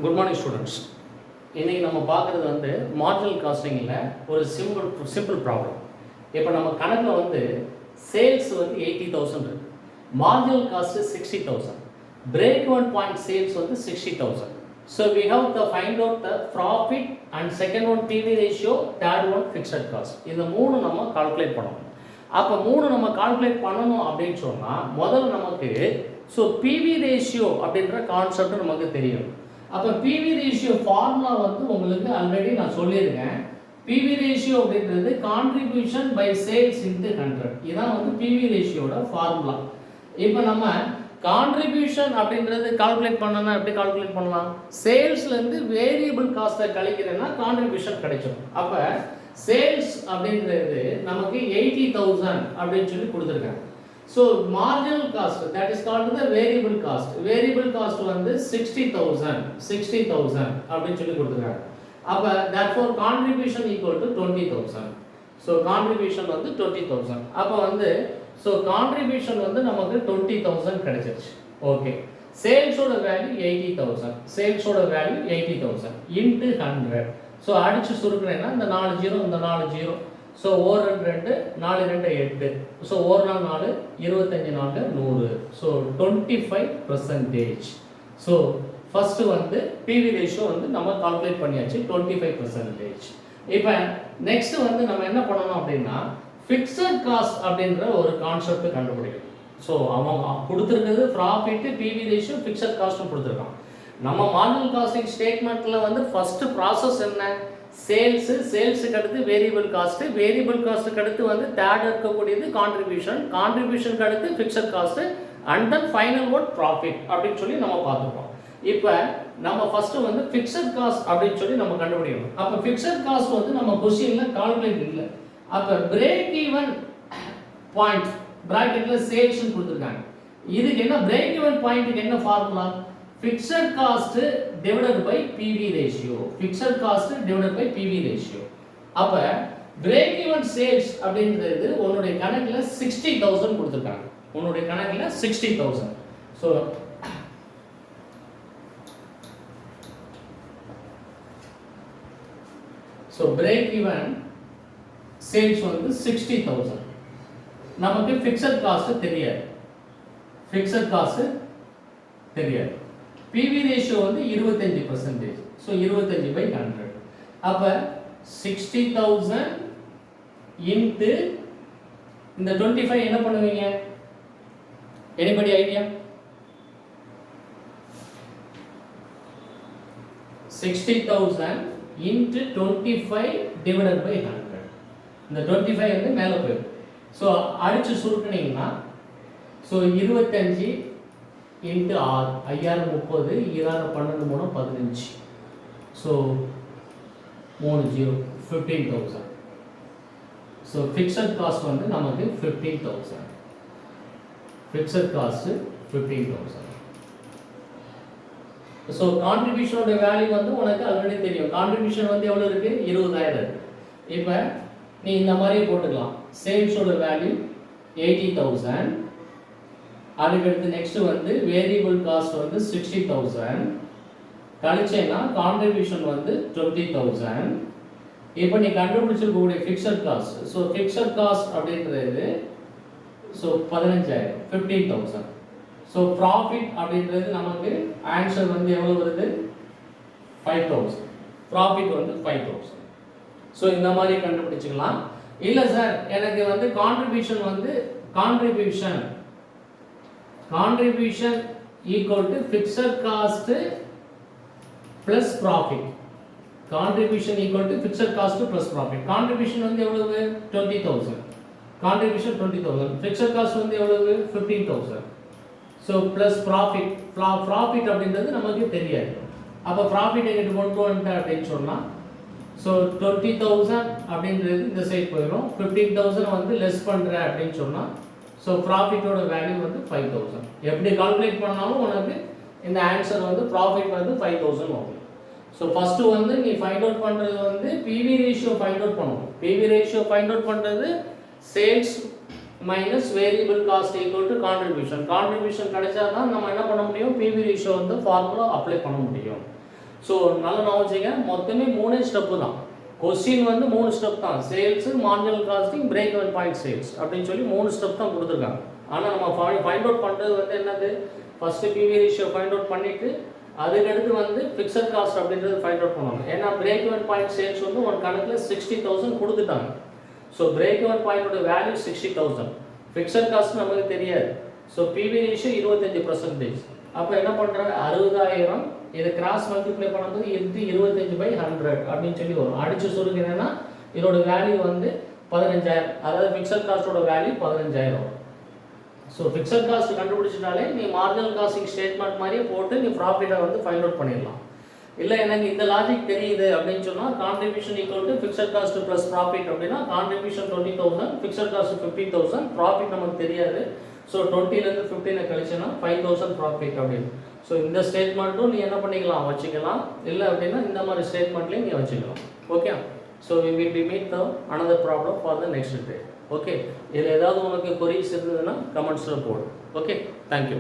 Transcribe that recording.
Good morning students. இன்றைக்கி நம்ம பார்க்குறது வந்து மார்ஜினல் காஸ்டிங்கில் ஒரு சிம்பிள் ப்ராப்ளம். இப்போ நம்ம கணக்கில் வந்து சேல்ஸ் வந்து 80,000 இருக்குது, marginal cost 60,000, break even point sales வந்து 60,000. So we have the find out the profit and second one PV ratio, third one fixed cost. இந்த மூணு நம்ம கால்குலேட் பண்ணணும். அப்போ மூணு நம்ம கால்குலேட் பண்ணணும் அப்படின்னு சொன்னால் முதல்ல நமக்கு ஸோ பிவி ரேஷியோ அப்படின்ற கான்செப்ட் நமக்கு தெரியும். அப்போ பிவி ரேஷியோ ஃபார்முலா வந்து உங்களுக்கு ஆல்ரெடி நான் சொல்லியிருக்கேன். பிவி ரேஷியோ அப்படின்றது கான்ட்ரிபியூஷன் பை சேல்ஸ் இன்ட்டு 100. இதுதான் வந்து பிவி ரேஷியோட ஃபார்முலா. இப்போ நம்ம கான்ட்ரிபியூஷன் அப்படின்றது கால்குலேட் பண்ணனா எப்படி கால்குலேட் பண்ணலாம்? சேல்ஸ்லேருந்து வேரியபிள் காஸ்ட்டை கழிக்கிறேன்னா கான்ட்ரிபியூஷன் கிடைச்சிடும். அப்போ சேல்ஸ் அப்படின்றது நமக்கு 80,000 அப்படின்னு சொல்லி கொடுத்துருக்காங்க. So marginal cost that is called the variable cost. Variable cost வந்து 60,000 அப்படின்னு சொல்லி கொடுத்துருக்காங்க. அப்போ therefore contribution equal to 20,000. So contribution வந்து 20,000. அப்போ வந்து ஸோ கான்ட்ரிபியூஷன் வந்து நமக்கு 20,000 கிடைச்சிருச்சு. ஓகே, சேல்ஸோட வேல்யூ 80,000, சேல்ஸோட வேல்யூ 80,000 இன்ட்டு 100. ஸோ அடித்து சுருக்குனேன்னா இந்த 4 0 இந்த 4 0. So 1 2 4 2 8. So 1 4 4 25 4 100. So 25%. So first வந்து பிவி ரேஷியோ வந்து நம்ம கால்குலேட் பண்ணியாச்சு 25%. இப்போ நெக்ஸ்ட் வந்து நம்ம என்ன பண்ணணும் அப்படின்னா ஃபிக்ஸட் காஸ்ட் அப்படின்ற ஒரு கான்செப்ட் கண்டுபிடிக்கணும். ஸோ அவங்க கொடுத்துருக்கிறது ப்ராஃபிட், பிவி ரேஷியோ, ஃபிக்ஸட் காஸ்ட்டும் கொடுத்துருக்காங்க. நம்ம மார்ஜினல் காஸ்டிங் ஸ்டேட்மெண்ட்டில் வந்து ஃபஸ்ட்டு ப்ராசஸ் என்ன? சேல்ஸுக்கு அடுத்து வேரியபிள் காஸ்ட்டு, வேரியபிள் காஸ்ட்டுக்கு அடுத்து வந்து தேர்ட் இருக்கக்கூடியது கான்ட்ரிபியூஷனுக்கு அடுத்து fixed cost, and then final one profit அப்படின்னு சொல்லி நம்ம பார்த்துருக்கோம். இப்போ நம்ம ஃபஸ்ட்டு வந்து ஃபிக்ஸட் காஸ்ட் அப்படின்னு சொல்லி நம்ம கண்டுபிடிக்கணும். அப்போ ஃபிக்ஸட் காஸ்ட் வந்து நம்ம கொஸ்டினில் கால்குலேட் இல்லை. அப்போ பிரேக் ஈவன் பாயிண்ட் ப்ராக்கெட்டில் சேல்ஸ்ன்னு கொடுத்துருக்காங்க. இதுக்கு என்ன பிரேக் ஈவன் பாயிண்ட்டுக்கு என்ன formula? fixed cost divided by PV ratio. fixed cost divided by PV ratio. அப்ப break even sales அப்படின்றது உன்னுடைய கணக்குல 60,000 கொடுத்திருக்காங்க. உன்னுடைய கணக்குல 60,000. so break even sales வந்து 60,000. நமக்கு fixed cost தெரியாது. fixed cost தெரியாது. PV ரேஷியோ வந்து 25%. ஸோ 25/100. அப்போ 60,000 இன்ட்டு இந்த 25 என்ன பண்ணுவீங்க? Anybody idea? 60,000 into 25 divided by 100. இந்த 25 வந்து மேலே போயிடும். ஸோ அடித்து சுருக்குனீங்கன்னா so 25 into 6 5000 30 2000 12 3 15. So 3 0 15,000. So fixed cost வந்து நமக்கு 15,000. Fixed cost 15,000. ஸோ கான்ட்ரிபியூஷனோட வேல்யூ வந்து உனக்கு ஆல்ரெடி தெரியும். கான்ட்ரிபியூஷன் வந்து எவ்வளோ இருக்குது? 20,000 இருக்குது. இப்போ நீ இந்த மாதிரி போட்டுக்கலாம். சேல்ஸோட வேல்யூ 80,000. அதுக்கடுத்து நெக்ஸ்ட் வந்து வேரியபிள் காஸ்ட் வந்து 60,000 கழிச்சேன்னா கான்ட்ரிபியூஷன் வந்து 20,000. இப்போ நீ கண்டுபிடிச்சிருக்கக்கூடிய fixed cost, so fixed cost அப்படின்றது ஸோ 15,000 15,000. ஸோ ப்ராஃபிட் அப்படின்றது நமக்கு ஆன்சர் வந்து எவ்வளோ வருது? 5,000. ப்ராஃபிட் வந்து 5,000. ஸோ இந்த மாதிரி கண்டுபிடிச்சிக்கலாம். இல்லை சார் எனக்கு வந்து contribution equal to fixed cost plus profit. Contribution equal to fixed cost plus profit. Contribution வந்து எவ்வளவு? 20,000. Contribution 20,000. Fixed cost வந்து எவ்வளவு? 15,000. So plus profit. Profit அப்படின்றது நமக்கு தெரியாது. அப்போ profit எங்கிட்ட கொண்டு வந்துட்டேன் அப்படின்னு சொன்னால் ஸோ 20,000 அப்படின்றது இந்த சைட் போயிடும். 15,000 வந்து லெஸ் பண்ணுறேன் அப்படின்னு சொன்னால் ஸோ ப்ராஃபிட்டோட வேல்யூ வந்து 5,000. எப்படி கால்குலேட் பண்ணாலும் உனக்கு இந்த ஆன்சர் வந்து ப்ராஃபிட் வந்து 5,000 வரும். ஸோ ஃபஸ்ட்டு வந்து நீ ஃபைண்ட் அவுட் பண்ணுறது வந்து பிவி ரேஷியோ ஃபைண்ட் அவுட் பண்ணணும். பிவி ரேஷியோ ஃபைண்ட் அவுட் பண்ணுறது sales minus variable cost equal to contribution கிடைச்சா தான் நம்ம என்ன பண்ண முடியும்? பிவி ரேஷியோ வந்து ஃபார்முலா அப்ளை பண்ண முடியும். ஸோ நல்ல நாலேஜுங்க, மொத்தமே 3 ஸ்டெப்பு தான். கொஸ்டின் வந்து 3 ஸ்டெப் தான். Sales, marginal costing, break even point sales அப்படின்னு சொல்லி 3 ஸ்டெப் தான் கொடுத்துருக்காங்க. ஆனால் நம்ம ஃபைண்ட் அவுட் பண்ணுறது வந்து என்னது, first PV ratio find out பண்ணிவிட்டு அதுக்கடுத்து வந்து ஃபிக்ஸட் காஸ்ட் அப்படின்றது ஃபைண்ட் அவுட் பண்ணுவாங்க. ஏன்னா பிரேக் ஈவன் பாயிண்ட் சேல்ஸ் வந்து ஒரு கணக்கில் 60,000 கொடுத்துட்டாங்க. ஸோ பிரேக் ஈவன் பாயிண்டோட வேல்யூ 60,000, ஃபிக்ஸட் காஸ்ட் நமக்கு தெரியாது. So PV ratio 25%. அப்போ என்ன பண்ணுறாங்க, 60,000 இதை கிராஸ் மல்டிப்ளை பண்ணும்போது இது 25/100 அப்படின்னு சொல்லி வரும். அடிச்சு சொல்லுங்க என்னன்னா இதோட வேல்யூ வந்து 15,000, அதாவது ஃபிக்ஸட் காஸ்ட்டோட வேல்யூ 15,000. ஸோ ஃபிக்ஸட் காஸ்ட் கண்டுபிடிச்சிட்டாலே நீ மார்ஜினல் காஸ்டிங் ஸ்டேட்மெண்ட் மாதிரியே போட்டு நீ ப்ராஃபிட்டை வந்து ஃபைண்ட் அவுட் பண்ணிடலாம். இல்லை எனக்கு இந்த லாஜிக் தெரியுது அப்படின்னு சொன்னால் contribution equal to fixed cost plus profit அப்படின்னா கான்ட்ரிபியூஷன் 20,000, ஃபிக்ஸட் காஸ்ட் 15,000, ப்ராஃபிட் நமக்கு தெரியாது. ஸோ 20லேருந்து 15 கழிச்சுன்னா 5,000 ப்ராஃபிட் அப்படின்னு. ஸோ இந்த ஸ்டேட்மெண்ட்டும் நீ என்ன பண்ணிக்கலாம், வச்சுக்கலாம். இல்லை அப்படின்னா இந்த மாதிரி ஸ்டேட்மெண்ட்லேயும் நீ வச்சுக்கலாம். Okay, so we will be meet the another problem for the next day. Okay, இதில் ஏதாவது உனக்கு கொரிஸ் இருந்ததுன்னா கமெண்ட்ஸில் போடு. Okay, thank you.